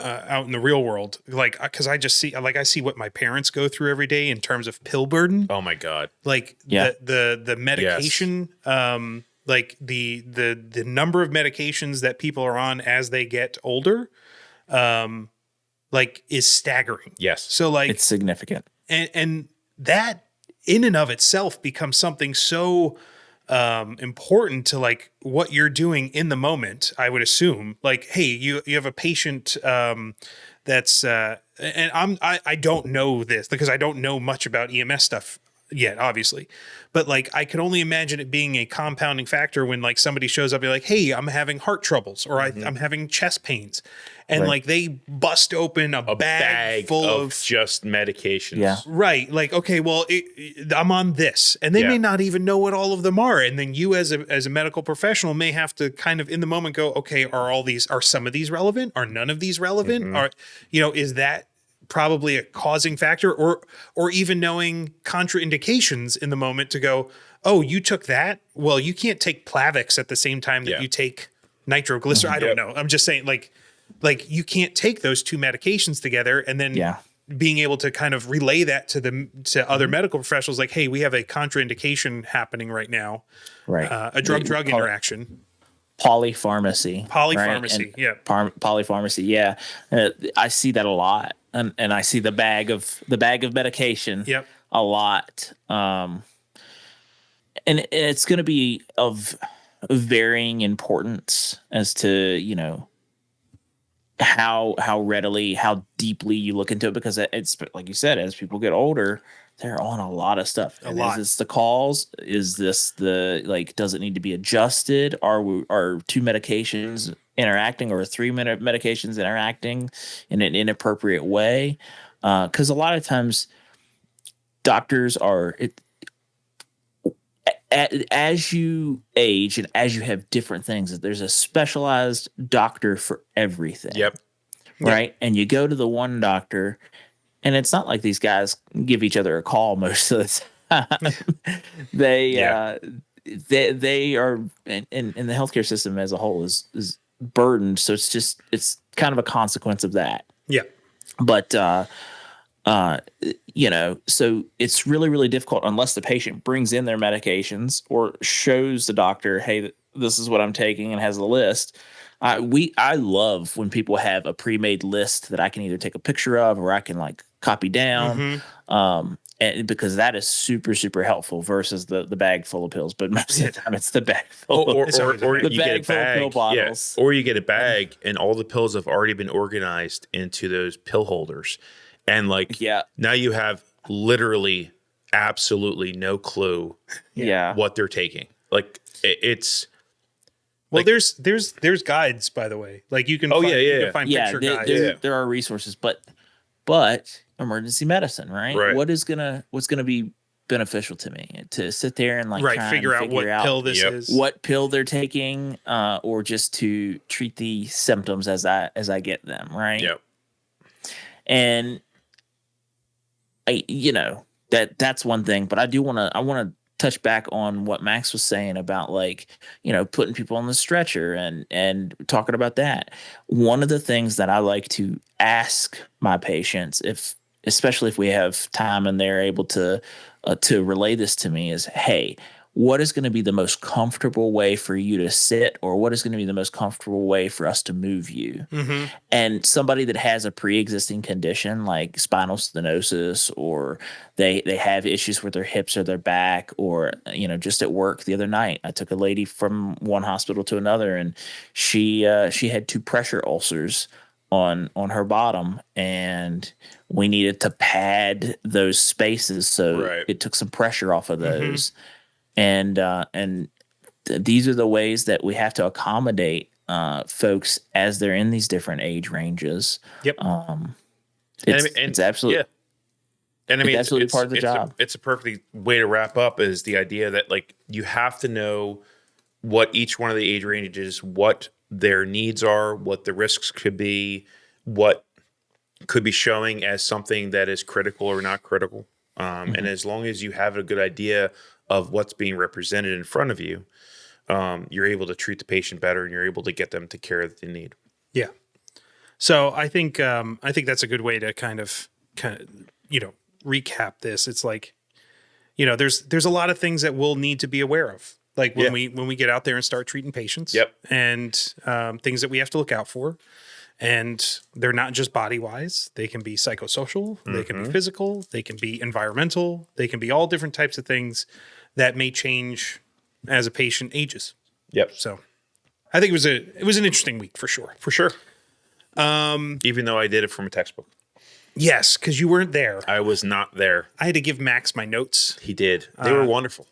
out in the real world, like, cause I just see, like, I see what my parents go through every day in terms of pill burden. Oh my God. Like the medication, like the number of medications that people are on as they get older, like is staggering. Yes. So like it's significant. And that in and of itself becomes something so important to like what you're doing in the moment, I would assume. Like, hey, you have a patient that's and I don't know this because I don't know much about EMS stuff yet, obviously. But like I can only imagine it being a compounding factor when like somebody shows up and you're like, hey, I'm having heart troubles or I'm having chest pains. And like they bust open a bag full of just medications. Yeah. Right. Like, okay, well, I'm on this. And they may not even know what all of them are. And then you as a medical professional may have to kind of in the moment go, okay, are some of these relevant? Are none of these relevant? Mm-hmm. Is that probably a causing factor or even knowing contraindications in the moment to go, oh, you took that? Well, you can't take Plavix at the same time that you take nitroglycerin. Mm-hmm. I don't know. I'm just saying like you can't take those two medications together and then being able to kind of relay that to other medical professionals. Like, hey, we have a contraindication happening right now. Right. A drug interaction. Polypharmacy. Polypharmacy. Right? Polypharmacy. Yeah. I see that a lot. And I see the bag of medication a lot. And it's going to be of varying importance as to, how deeply you look into it, because it's like you said, as people get older, they're on a lot of stuff. Is this the cause? Is this does it need to be adjusted? Are two medications interacting or 3 medications interacting in an inappropriate way? Because a lot of times doctors are as you age and as you have different things, there's a specialized doctor for everything. Yep. Right. Yep. And you go to the one doctor, and it's not like these guys give each other a call most of the time. They are in the healthcare system as a whole is burdened. So it's kind of a consequence of that. Yeah. But so it's really, really difficult unless the patient brings in their medications or shows the doctor, hey, this is what I'm taking, and has a list. I love when people have a pre-made list that I can either take a picture of or I can like copy down. Mm-hmm. And because that is super, super helpful versus the bag full of pills. But most of the time it's the bag full or the you bag get a full bag, of pill bottles. Or you get a bag and all the pills have already been organized into those pill holders. And now you have literally absolutely no clue what they're taking. Like it's there's guides, by the way. Like you can find picture guides. There are resources, but emergency medicine, right? What's gonna be beneficial to me to sit there and try figure out what pill this is, what pill they're taking, or just to treat the symptoms as I get them, right? Yep. And that's one thing. But I want to touch back on what Max was saying about, like, putting people on the stretcher and talking about that. One of the things that I like to ask my patients, especially if we have time and they're able to relay this to me, is, hey, what is going to be the most comfortable way for you to sit, or what is going to be the most comfortable way for us to move you? Mm-hmm. And somebody that has a pre-existing condition like spinal stenosis, or they have issues with their hips or their back, or just at work the other night, I took a lady from one hospital to another, and she had 2 pressure ulcers on her bottom, and we needed to pad those spaces, so it took some pressure off of those. And these are the ways that we have to accommodate folks as they're in these different age ranges. Yep. It's absolutely, yeah. And I mean, it's absolutely part of the job. It's a perfect way to wrap up, is the idea that, like, you have to know what each one of the age ranges, what their needs are, what the risks could be, what could be showing as something that is critical or not critical. And as long as you have a good idea of what's being represented in front of you, you're able to treat the patient better, and you're able to get them the care that they need. Yeah. So I think that's a good way to kind of recap this. It's like, there's a lot of things that we'll need to be aware of, like when we get out there and start treating patients. Yep. And things that we have to look out for. And they're not just body wise. They can be psychosocial. They can be physical. They can be environmental. They can be all different types of things that may change as a patient ages. Yep. So I think it was an interesting week for sure. For sure. Even though I did it from a textbook. Yes, because you weren't there. I was not there. I had to give Max my notes. He did. They were wonderful.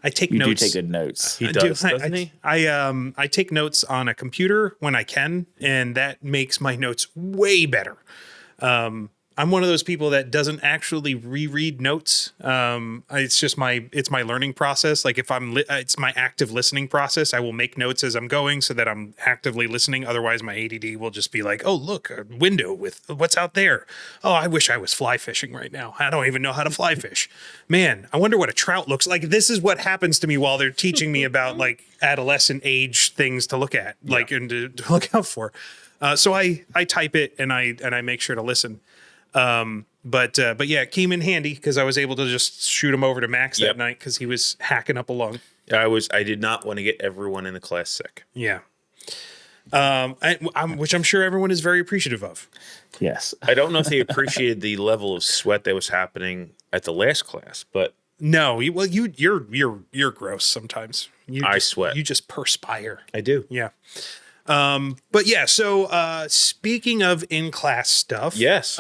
I take you notes. You do take good notes. He does, doesn't he? I take notes on a computer when I can, and that makes my notes way better. I'm one of those people that doesn't actually reread notes. It's my learning process. Like, if it's my active listening process. I will make notes as I'm going so that I'm actively listening. Otherwise, my ADD will just be like, oh, look, a window with what's out there. Oh, I wish I was fly fishing right now. I don't even know how to fly fish. Man, I wonder what a trout looks like. This is what happens to me while they're teaching me about, like, adolescent age things to look at, like, and to look out for. So I type it and I make sure to listen. But yeah, it came in handy because I was able to just shoot him over to Max that night because he was hacking up a lung. I did not want to get everyone in the class sick. Yeah. Which I'm sure everyone is very appreciative of. Yes. I don't know if they appreciated the level of sweat that was happening at the last class, but no, you're gross sometimes. I sweat. You just perspire. I do. Yeah. But yeah, so speaking of in-class stuff, yes,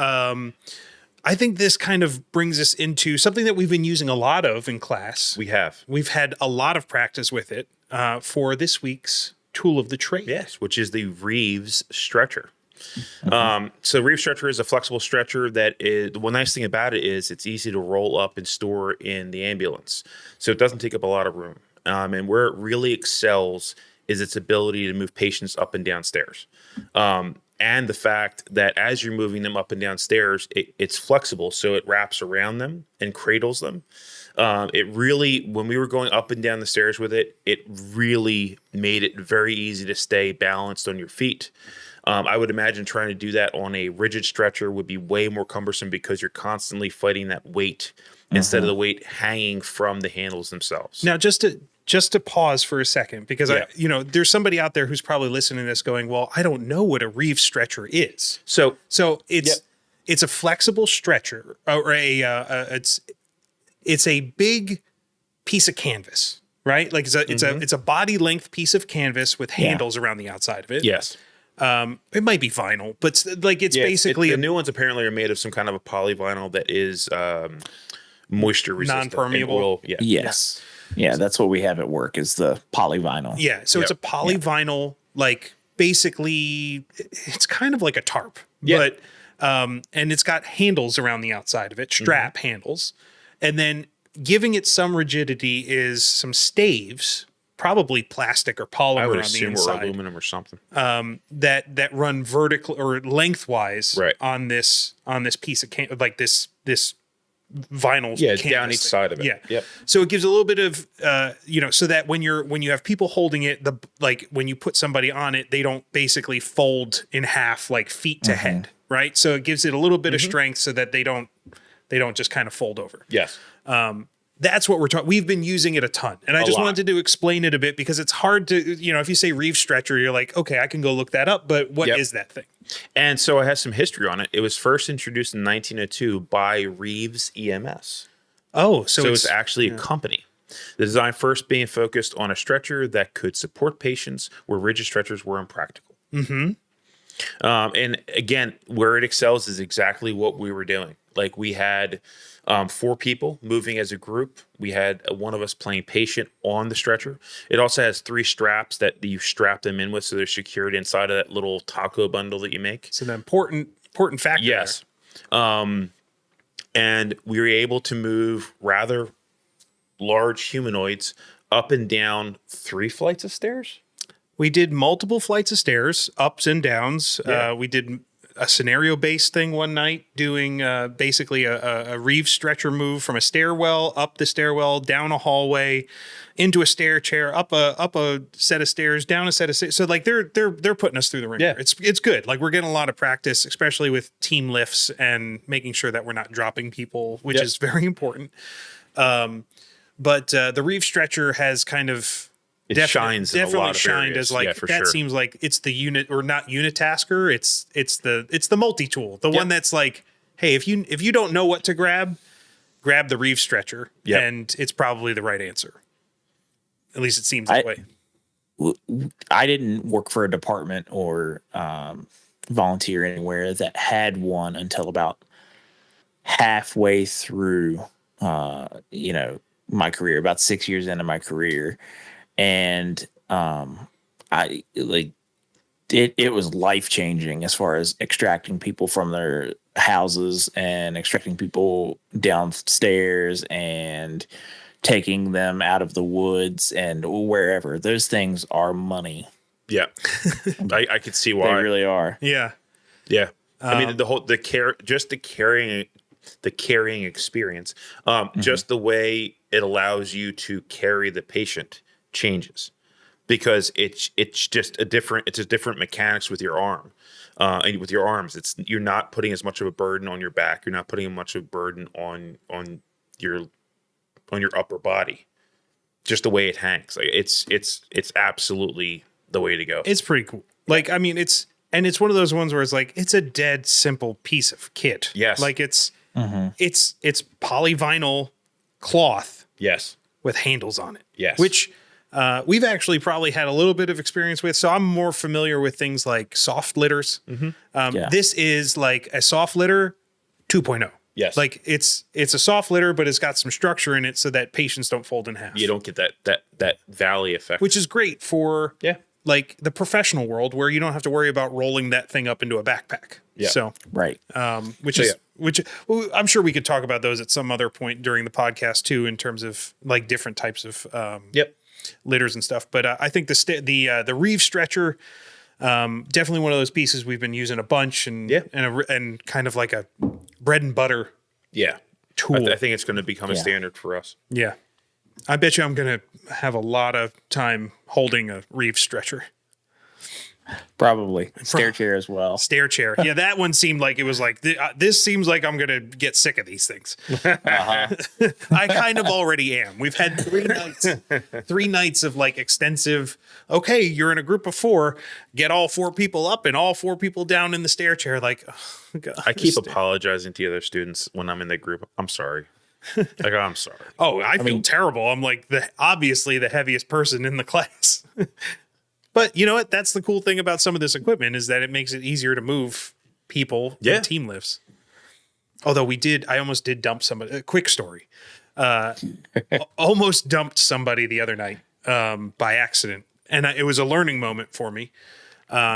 I think this kind of brings us into something that we've been using a lot of in class. We've had a lot of practice with it for this week's tool of the trade. Yes, which is the Reeves stretcher. So Reeves stretcher is a flexible stretcher that is, the one nice thing about it is it's easy to roll up and store in the ambulance. So it doesn't take up a lot of room. And where it really excels is its ability to move patients up and down stairs. And the fact that as you're moving them up and down stairs, it's flexible. So it wraps around them and cradles them. It really, when we were going up and down the stairs with it, it really made it very easy to stay balanced on your feet. I would imagine trying to do that on a rigid stretcher would be way more cumbersome because you're constantly fighting that weight instead of the weight hanging from the handles themselves. Now, just to pause for a second, because there's somebody out there who's probably listening to this going, well, I don't know what a Reeves stretcher is. So it's a flexible stretcher, or it's a big piece of canvas, right? Like it's a body length piece of canvas with handles around the outside of it. Yes. It might be vinyl, but like it's basically the new ones apparently are made of some kind of a polyvinyl that is moisture resistant, non-permeable. Oil, Yes. Yeah, that's what we have at work is the polyvinyl. Yeah, so it's a polyvinyl, like basically it's kind of like a tarp, but and it's got handles around the outside of it, strap handles, and then giving it some rigidity is some staves, probably plastic or polymer on the inside, or aluminum or something, that run vertical or lengthwise right on this piece of like this vinyl down each side of it. Yeah. Yep. So it gives a little bit of so that when you have people holding it, when you put somebody on it, they don't basically fold in half like feet to head, right? So it gives it a little bit of strength so that they don't just kind of fold over. Yes. That's what we're talking. We've been using it a ton. And I just wanted to explain it a bit because it's hard to, if you say Reeves stretcher, you're like, okay, I can go look that up, but what is that thing? And so it has some history on it. It was first introduced in 1902 by Reeves EMS. Oh, so it's actually a company. The design first being focused on a stretcher that could support patients where rigid stretchers were impractical. And again, where it excels is exactly what we were doing. Like we had 4 people moving as a group. We had one of us playing patient on the stretcher. It also has 3 straps that you strap them in with, so they're secured inside of that little taco bundle that you make. So the important factor. Yes. And we were able to move rather large humanoids up and down 3 flights of stairs. We did multiple flights of stairs, ups and downs. Yeah. We did a scenario-based thing one night, doing basically a Reeves stretcher move from a stairwell, up the stairwell, down a hallway, into a stair chair, up a set of stairs, down a set of stairs. So like they're putting us through the ringer. Yeah. It's good. Like we're getting a lot of practice, especially with team lifts and making sure that we're not dropping people, which is very important. But the Reeves stretcher has kind of shines definitely shined as like that seems like it's the unit or not unitasker. It's the multi-tool, the one that's like, hey, if you don't know what to grab the Reeves stretcher, and it's probably the right answer. At least it seems that way. I didn't work for a department or volunteer anywhere that had one until about halfway through my career, about 6 years into my career. And I like it was life changing as far as extracting people from their houses and extracting people downstairs and taking them out of the woods and wherever. Those things are money. Yeah, I could see why. They really are. Yeah, yeah. I mean, the carrying experience, just the way it allows you to carry the patient changes, because it's just a different mechanics with your arm, and with your arms. You're not putting as much of a burden on your back. You're not putting as much of a burden on your upper body. Just the way it hangs, like it's absolutely the way to go. It's pretty cool. Like I mean, it's one of those ones where it's like it's a dead simple piece of kit. Yes, like it's polyvinyl cloth. Yes, with handles on it. Yes, which. We've actually probably had a little bit of experience with, so I'm more familiar with things like soft litters. This is like a soft litter 2.0. Yes. Like it's a soft litter, but it's got some structure in it so that patients don't fold in half. You don't get that valley effect. Which is great for like the professional world where you don't have to worry about rolling that thing up into a backpack. Yeah. So right. Which I'm sure we could talk about those at some other point during the podcast too, in terms of like different types of litters and stuff. But I think the Reeves stretcher, definitely one of those pieces we've been using a bunch and kind of like a bread and butter tool. I think it's going to become a standard for us. Yeah. I bet you I'm going to have a lot of time holding a Reeves stretcher. Probably. Stair chair as well. Stair chair. Yeah, that one seemed like it was like, this seems like I'm going to get sick of these things. I kind of already am. We've had 3 nights of like extensive, okay, you're in a group of 4, get all 4 people up and all 4 people down in the stair chair. Like, oh, God, I keep apologizing to the other students when I'm in the group. I'm sorry. Like, I'm sorry. Oh, I feel terrible. I'm like obviously the heaviest person in the class. But you know what? That's the cool thing about some of this equipment is that it makes it easier to move people in team lifts. Although I almost did dump somebody. A quick story. Almost dumped somebody the other night by accident. And it was a learning moment for me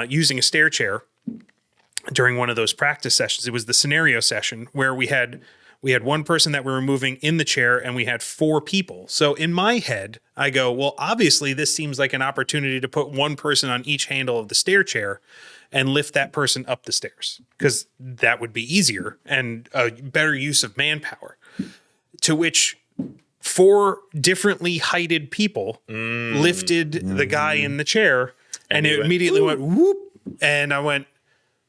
using a stair chair during one of those practice sessions. It was the scenario session where we had one person that we were moving in the chair and we had 4 people. So in my head, I go, well, obviously this seems like an opportunity to put one person on each handle of the stair chair and lift that person up the stairs because that would be easier and a better use of manpower. to which 4 differently heighted people lifted the guy in the chair, and it immediately went whoop. And I went,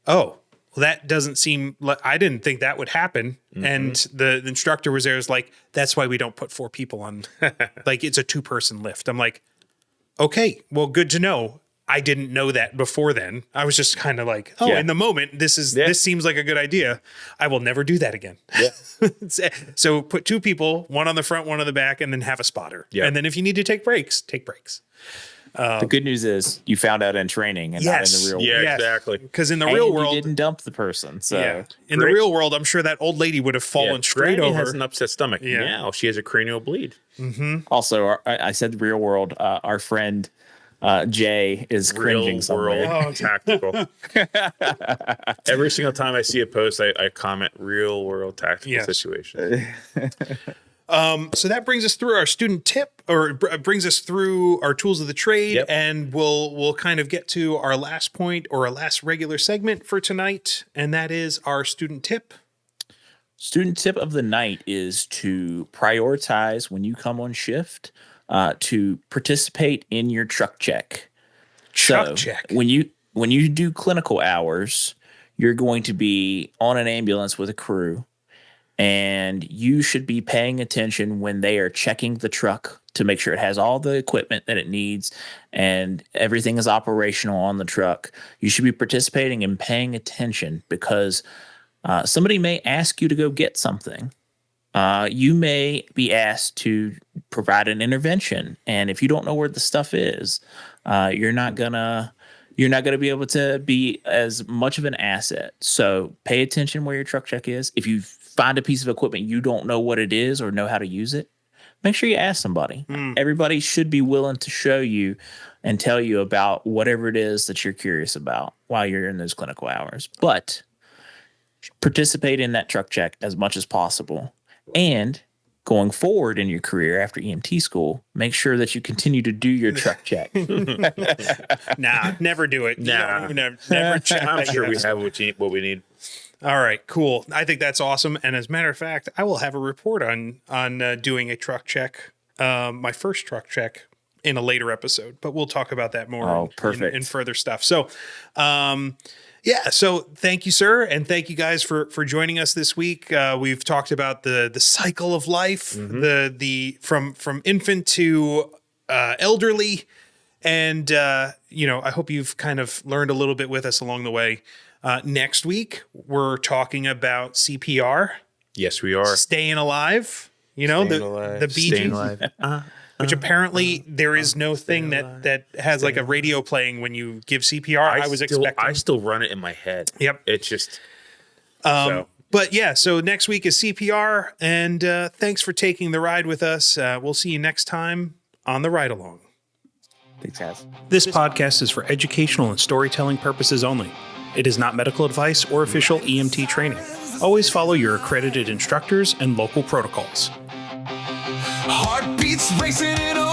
oh, well, that doesn't seem like, I didn't think that would happen. And the instructor was there, was like, that's why we don't put 4 people on. Like, it's a 2-person lift. I'm like, okay, well, good to know. I didn't know that before then. I was just kind of like, oh, in the moment, this seems like a good idea. I will never do that again. Yeah. So put 2 people, one on the front, one on the back, and then have a spotter. Yeah. And then if you need to take breaks, take breaks. The good news is you found out in training and not in the real world. Yeah, exactly. Because in the real world, you didn't dump the person. So in the real world, I'm sure that old lady would have fallen straight over. Has an upset stomach. Yeah. Now she has a cranial bleed. Also, I said the real world. Our friend Jay is cringing somewhere. World tactical. Every single time I see a post, I comment real world tactical situation. So that brings us through our student tip, or brings us through our tools of the trade, and we'll kind of get to our last point, or our last regular segment for tonight, and that is our student tip. Student tip of the night is to prioritize when you come on shift, to participate in your truck check. Check. When you do clinical hours, you're going to be on an ambulance with a crew, and you should be paying attention when they are checking the truck to make sure it has all the equipment that it needs and everything is operational on the truck. You should be participating and paying attention, because somebody may ask you to go get something. You may be asked to provide an intervention, and if you don't know where the stuff is, you're not gonna be able to be as much of an asset. So pay attention where your truck check is. If you find a piece of equipment you don't know what it is or know how to use it, make sure you ask somebody. Everybody should be willing to show you and tell you about whatever it is that you're curious about while you're in those clinical hours. But participate in that truck check as much as possible. And going forward in your career after EMT school, make sure that you continue to do your truck check. Nah, never do it. Nah. Never check. I'm sure we have what we need. All right, cool. I think that's awesome. And as a matter of fact, I will have a report on doing a truck check, my first truck check, in a later episode. But we'll talk about that more in further stuff. So, so thank you, sir. And thank you guys for joining us this week. We've talked about the cycle of life, the from infant to elderly. And, I hope you've kind of learned a little bit with us along the way. Next week, we're talking about CPR. Yes, we are. Staying alive. The Bee Gees. Which apparently there is no thing that has like a radio playing when you give CPR. I still run it in my head. Yep. It's just. But yeah, so next week is CPR. And thanks for taking the ride with us. We'll see you next time on the Ride Along. Thanks, guys. This podcast is for educational and storytelling purposes only. It is not medical advice or official EMT training. Always follow your accredited instructors and local protocols. Heartbeats racing in a